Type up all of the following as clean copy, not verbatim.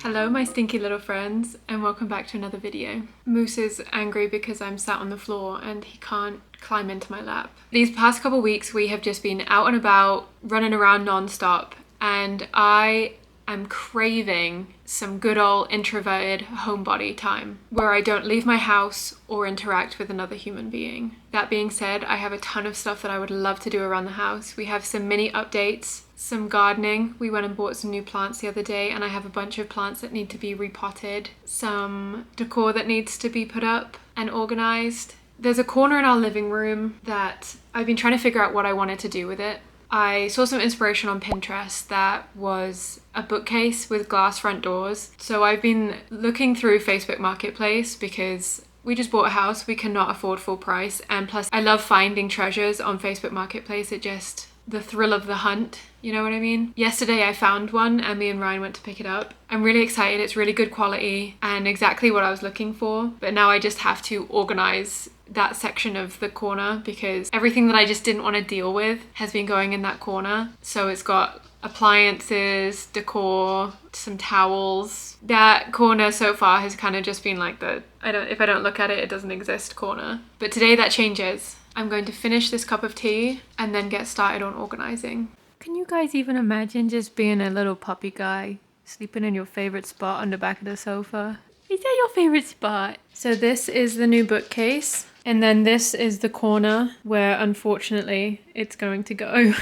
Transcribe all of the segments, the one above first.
Hello my stinky little friends and welcome back to another video. Moose is angry because I'm sat on the floor and he can't climb into my lap. These past couple weeks we have just been out and about, running around non-stop, and I am craving some good old introverted homebody time where I don't leave my house or interact with another human being. That being said, I have a ton of stuff that I would love to do around the house. We have some mini updates, some gardening. We went and bought some new plants the other day and I have a bunch of plants that need to be repotted, some decor that needs to be put up and organized. There's a corner in our living room that I've been trying to figure out what I wanted to do with it. I saw some inspiration on Pinterest that was a bookcase with glass front doors. So I've been looking through Facebook Marketplace because we just bought a house, we cannot afford full price, and plus I love finding treasures on Facebook Marketplace. It just, the thrill of the hunt, you know what I mean? Yesterday I found one and me and Ryan went to pick it up. I'm really excited, it's really good quality and exactly what I was looking for, but now I just have to organize that section of the corner because everything that I just didn't want to deal with has been going in that corner. So it's got appliances, decor, some towels. That corner so far has kind of just been like the if I don't look at it, it doesn't exist corner. But today that changes. I'm going to finish this cup of tea and then get started on organizing. Can you guys even imagine just being a little puppy guy sleeping in your favorite spot on the back of the sofa? Is that your favorite spot? So this is the new bookcase. And then this is the corner where unfortunately it's going to go.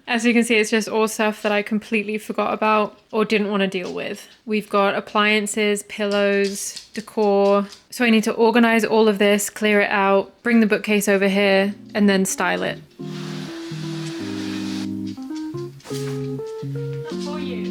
As you can see, it's just all stuff that I completely forgot about or didn't want to deal with. We've got appliances, pillows, decor. So I need to organize all of this, clear it out, bring the bookcase over here, and then style it. For you.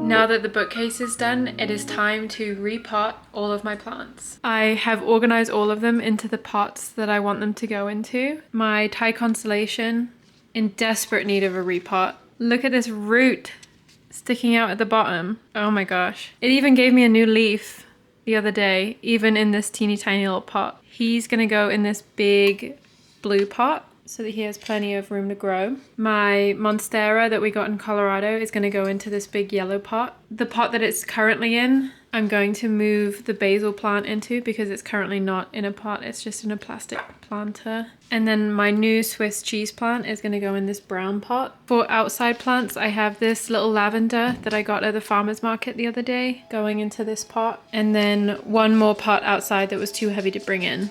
Now that the bookcase is done, it is time to repot all of my plants. I have organized all of them into the pots that I want them to go into. My Thai constellation, in desperate need of a repot. Look at this root sticking out at the bottom. Oh my gosh. It even gave me a new leaf the other day, even in this teeny tiny little pot. He's gonna go in this big blue pot so that he has plenty of room to grow. My Monstera that we got in Colorado is going to go into this big yellow pot. The pot that it's currently in, I'm going to move the basil plant into because it's currently not in a pot, it's just in a plastic planter. And then my new Swiss cheese plant is going to go in this brown pot. For outside plants, I have this little lavender that I got at the farmer's market the other day going into this pot. And then one more pot outside that was too heavy to bring in.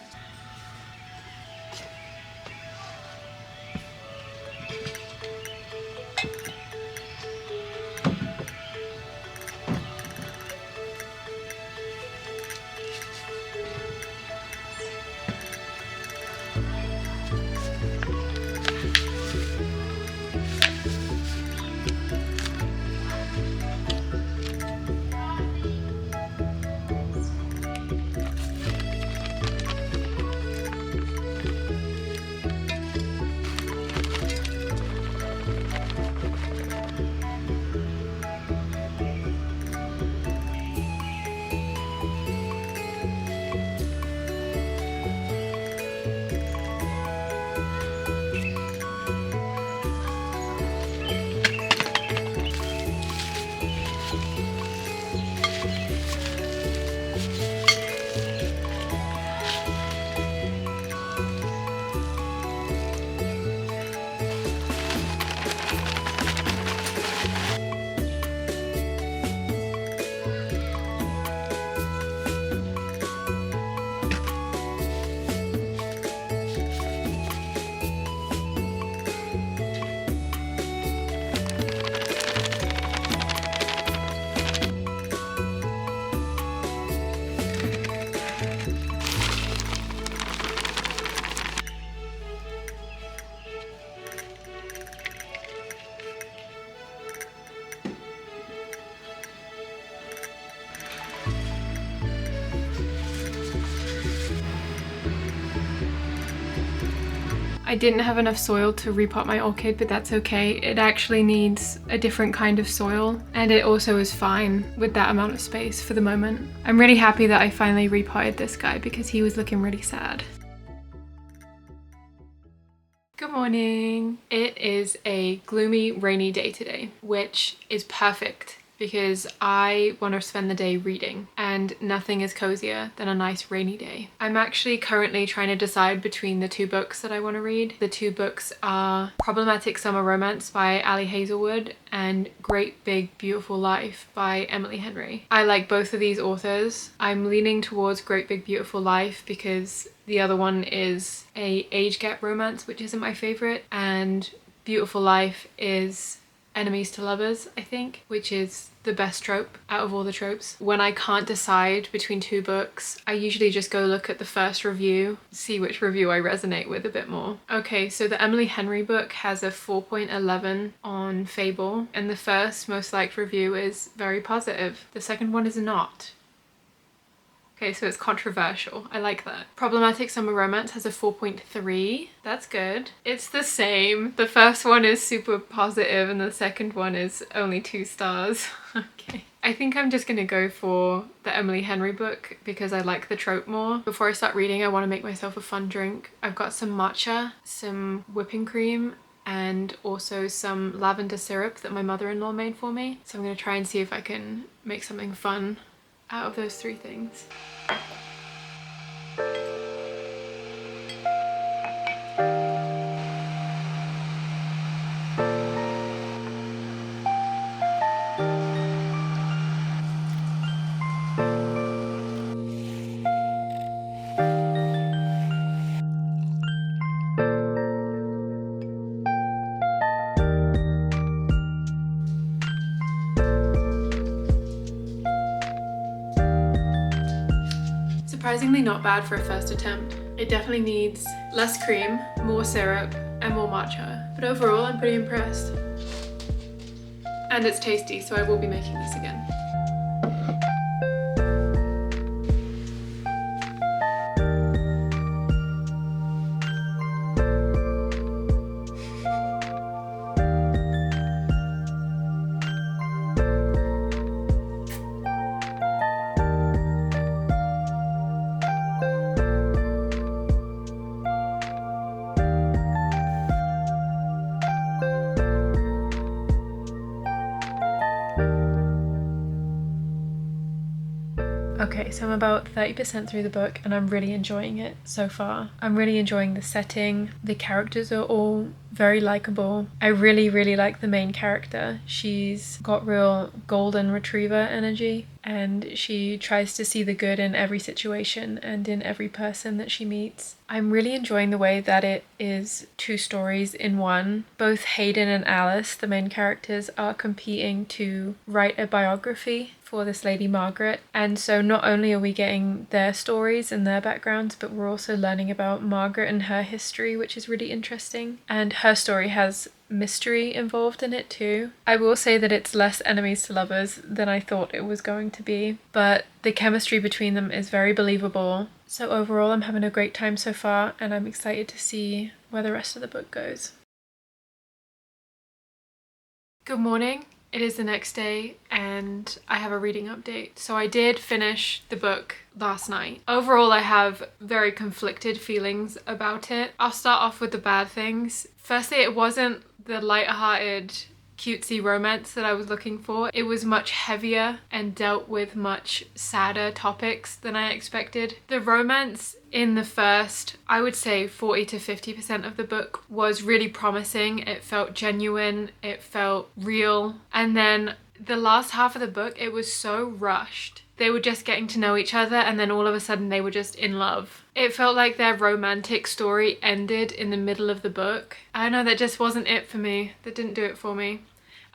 I didn't have enough soil to repot my orchid, but that's okay. It actually needs a different kind of soil, and it also is fine with that amount of space for the moment. I'm really happy that I finally repotted this guy because he was looking really sad. Good morning. It is a gloomy, rainy day today, which is perfect because I want to spend the day reading, and nothing is cozier than a nice rainy day. I'm actually currently trying to decide between the two books that I want to read. The two books are Problematic Summer Romance by Ali Hazelwood and Great Big Beautiful Life by Emily Henry. I like both of these authors. I'm leaning towards Great Big Beautiful Life because the other one is a age gap romance, which isn't my favorite, and Beautiful Life is enemies to lovers, I think, which is the best trope out of all the tropes. When I can't decide between two books, I usually just go look at the first review, see which review I resonate with a bit more. Okay, so the Emily Henry book has a 4.11 on Fable, and the first most liked review is very positive. The second one is not. Okay, so it's controversial. I like that. Problematic Summer Romance has a 4.3. That's good. It's the same. The first one is super positive and the second one is only 2 stars. Okay. I think I'm just gonna go for the Emily Henry book because I like the trope more. Before I start reading, I want to make myself a fun drink. I've got some matcha, some whipping cream, and also some lavender syrup that my mother-in-law made for me. So I'm gonna try and see if I can make something fun out of those 3 things. Surprisingly not bad for a first attempt. It definitely needs less cream, more syrup, and more matcha. But overall, I'm pretty impressed. And it's tasty, so I will be making this again. Okay, so I'm about 30% through the book and I'm really enjoying it so far. I'm really enjoying the setting. The characters are all very likable. I really like the main character. She's got real golden retriever energy and she tries to see the good in every situation and in every person that she meets. I'm really enjoying the way that it is 2 stories in one. Both Hayden and Alice, the main characters, are competing to write a biography for this lady Margaret, and so not only are we getting their stories and their backgrounds, but we're also learning about Margaret and her history, which is really interesting, and her story has mystery involved in it too. I will say that it's less enemies to lovers than I thought it was going to be, but the chemistry between them is very believable. So overall I'm having a great time so far and I'm excited to see where the rest of the book goes. Good morning. It is the next day and I have a reading update. So I did finish the book last night. Overall, I have very conflicted feelings about it. I'll start off with the bad things. Firstly, it wasn't the lighter-hearted cutesy romance that I was looking for. It was much heavier and dealt with much sadder topics than I expected. The romance in the first, I would say 40 to 50% of the book was really promising. It felt genuine, it felt real. And then the last half of the book, it was so rushed. They were just getting to know each other and then all of a sudden they were just in love. It felt like their romantic story ended in the middle of the book. I don't know, that just wasn't it for me. That didn't do it for me.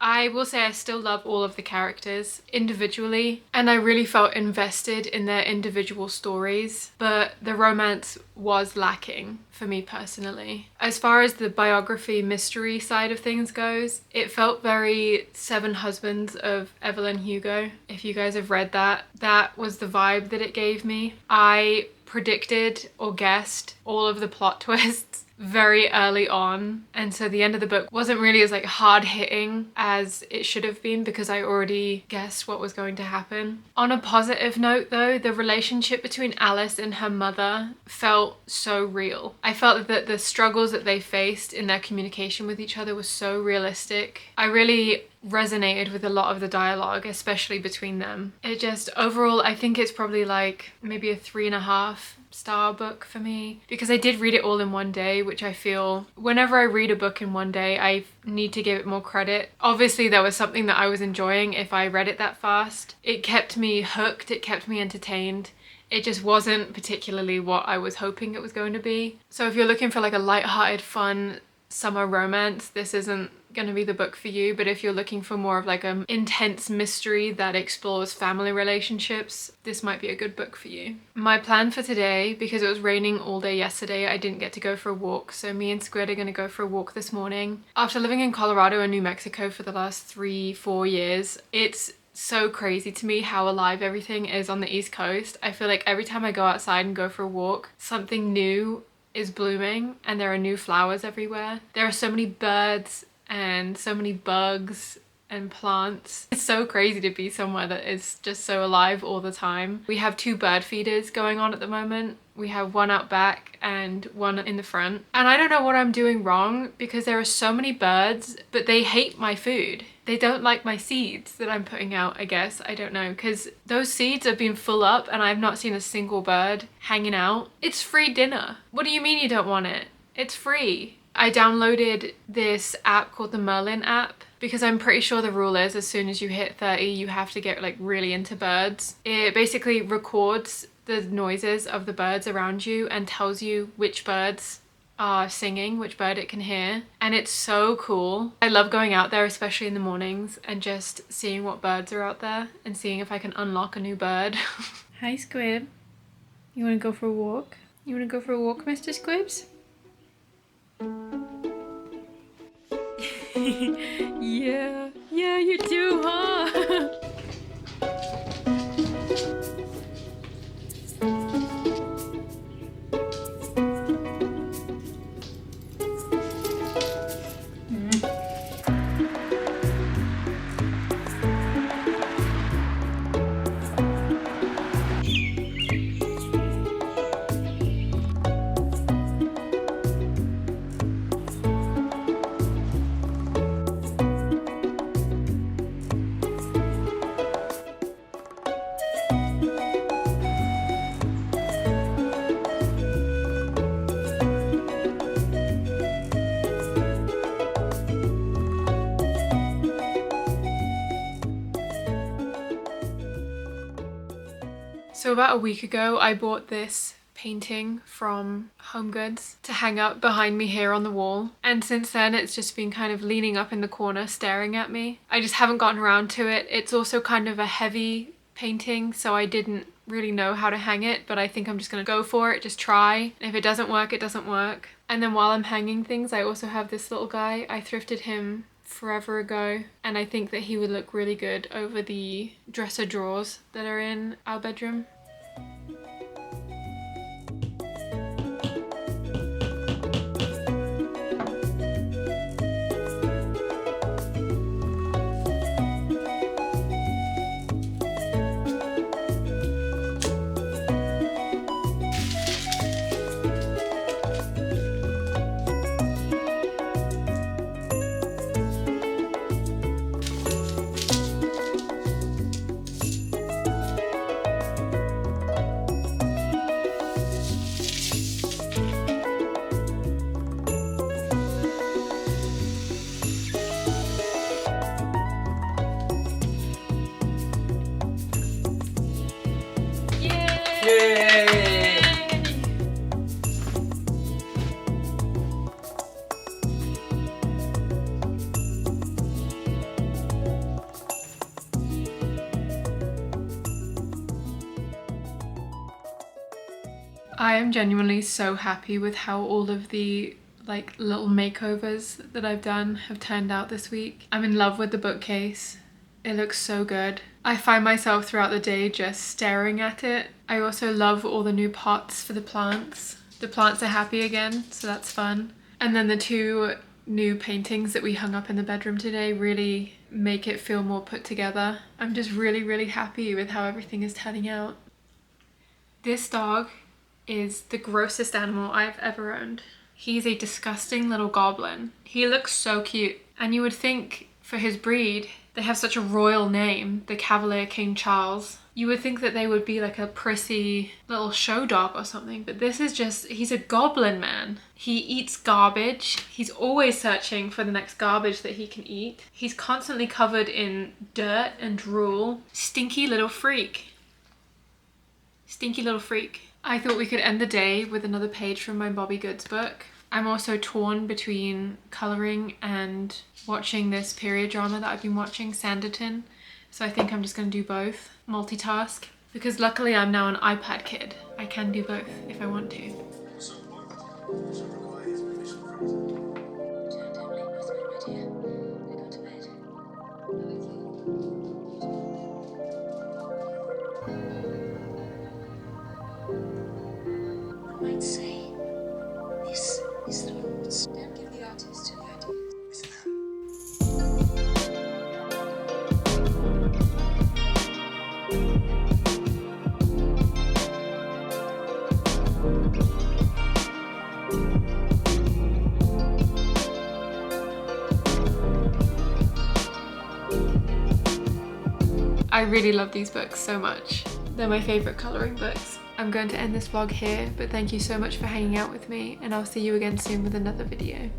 I will say I still love all of the characters individually and I really felt invested in their individual stories, but the romance was lacking for me personally. As far as the biography mystery side of things goes, it felt very Seven Husbands of Evelyn Hugo. If you guys have read that, that was the vibe that it gave me. I predicted or guessed all of the plot twists very early on, and so the end of the book wasn't really as like hard hitting as it should have been because I already guessed what was going to happen. On a positive note though, the relationship between Alice and her mother felt so real. I felt that the struggles that they faced in their communication with each other was so realistic. I really resonated with a lot of the dialogue, especially between them. It just, overall, I think it's probably like maybe a 3.5-star book for me, because I did read it all in one day, which I feel whenever I read a book in one day, I need to give it more credit. Obviously, there was something that I was enjoying if I read it that fast. It kept me hooked, it kept me entertained. It just wasn't particularly what I was hoping it was going to be. So if you're looking for like a light-hearted, fun summer romance, this isn't going to be the book for you. But if you're looking for more of like an intense mystery that explores family relationships, this might be a good book for you. My plan for today, because it was raining all day yesterday, I didn't get to go for a walk, so me and Squid are going to go for a walk this morning. After living in Colorado and New Mexico for the last 3-4 years, it's so crazy to me how alive everything is on the East Coast. I feel like every time I go outside and go for a walk, something new is blooming and there are new flowers everywhere. There are so many birds and so many bugs and plants. It's so crazy to be somewhere that is just so alive all the time. We have 2 bird feeders going on at the moment. We have one out back and one in the front. And I don't know what I'm doing wrong because there are so many birds, but they hate my food. They don't like my seeds that I'm putting out, I guess. I don't know, because those seeds have been full up and I've not seen a single bird hanging out. It's free dinner. What do you mean you don't want it? It's free. I downloaded this app called the Merlin app because I'm pretty sure the rule is as soon as you hit 30, you have to get like really into birds. It basically records the noises of the birds around you and tells you which birds are singing, which bird it can hear. And it's so cool. I love going out there, especially in the mornings, and just seeing what birds are out there and seeing if I can unlock a new bird. Hi, Squib. You want to go for a walk? You want to go for a walk, Mr. Squibs? Yeah, you do, huh? So about a week ago, I bought this painting from HomeGoods to hang up behind me here on the wall. And since then, it's just been kind of leaning up in the corner, staring at me. I just haven't gotten around to it. It's also kind of a heavy painting, so I didn't really know how to hang it, but I think I'm just gonna go for it, just try. And if it doesn't work, it doesn't work. And then while I'm hanging things, I also have this little guy. I thrifted him forever ago, and I think that he would look really good over the dresser drawers that are in our bedroom. Yay! I am genuinely so happy with how all of the like little makeovers that I've done have turned out this week. I'm in love with the bookcase. It looks so good. I find myself throughout the day just staring at it. I also love all the new pots for the plants. The plants are happy again, so that's fun. And then the 2 new paintings that we hung up in the bedroom today really make it feel more put together. I'm just really happy with how everything is turning out. This dog is the grossest animal I've ever owned. He's a disgusting little goblin. He looks so cute. And you would think for his breed, they have such a royal name, the Cavalier King Charles. You would think that they would be like a prissy little show dog or something, but this is just, he's a goblin man. He eats garbage. He's always searching for the next garbage that he can eat. He's constantly covered in dirt and drool. Stinky little freak. Stinky little freak. I thought we could end the day with another page from my Bobby Goods book. I'm also torn between colouring and watching this period drama that I've been watching, Sanditon. So I think I'm just going to do both, multitask. Because luckily I'm now an iPad kid. I can do both if I want to. I might say, this is the roots. Don't give the artist any ideas. I really love these books so much. They're my favourite colouring books. I'm going to end this vlog here, but thank you so much for hanging out with me, and I'll see you again soon with another video.